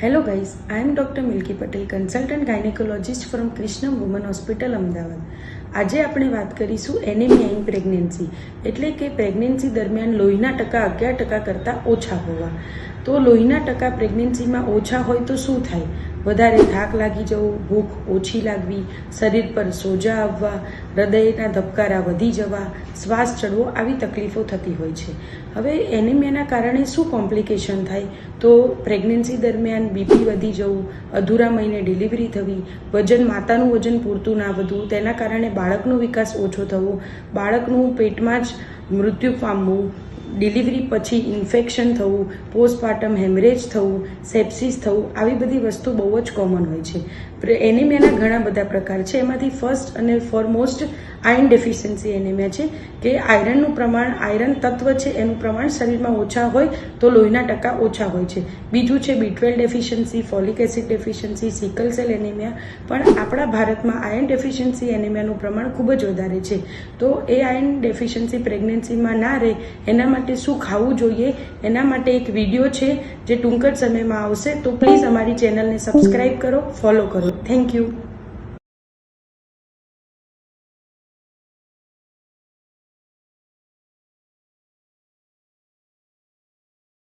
Hello guys, I am Dr. Milky Patel, consultant gynecologist from Krishna Women Hospital, Ahmedabad. આજે આપણે વાત કરીશું anaemia in pregnancy એટલે કે પ્રેગ્નન્સી દરમિયાન લોહીના ટકા 11% કરતાં ઓછા હોવા. તો લોહીના ટકા પ્રેગ્નન્સીમાં ઓછા હોય તો શું થાય? વધારે થાક લાગી જવું, ભૂખ ઓછી લાગવી, શરીર પર સોજા આવવા, હૃદયના ધબકારા વધી જવા, શ્વાસ ચડવો આવી તકલીફો થતી હોય છે. હવે એનેમિયાના કારણે શું કોમ્પ્લિકેશન થાય? તો પ્રેગ્નન્સી દરમિયાન બીપી વધી જવું, અધૂરા મહિને ડિલિવરી થવી, માતાનું વજન પૂરતું ના વધવું, તેના કારણે બાળકનો વિકાસ ઓછો થવો, બાળકનું પેટમાં જ મૃત્યુ પામવું, ડિલિવરી પછી ઇન્ફેક્શન થવું, પોસ્ટપાર્ટમ હેમરેજ થવું, સેપ્સિસ થવું, આવી બધી વસ્તુ બહુ જ કોમન હોય છે. એનેમિયાના ઘણા બધા પ્રકાર છે. એમાંથી ફર્સ્ટ અને ફોરમોસ્ટ આયર્ન ડેફિશિયન્સી એનેમિયા છે કે આયરનનું પ્રમાણ, આયરન તત્વ છે એનું પ્રમાણ શરીરમાં ઓછા હોય તો લોહીના ટકા ઓછા હોય છે. બીજું છે B12 deficiency, folic acid deficiency, sickle cell anaemia. પણ આપણા ભારતમાં આયર્ન ડેફિશિયન્સી એનેમિયાનું પ્રમાણ ખૂબ જ વધારે છે. તો એ આયર્ન ડેફિશિયન્સી પ્રેગ્નન્સીમાં ના રહે એના માટે શું ખાવું જોઈએ, એના માટે એક વિડીયો છે જે ટૂંક જ સમયમાં આવશે. તો પ્લીઝ અમારી ચેનલને સબસ્ક્રાઈબ કરો, ફોલો કરો. Thank you.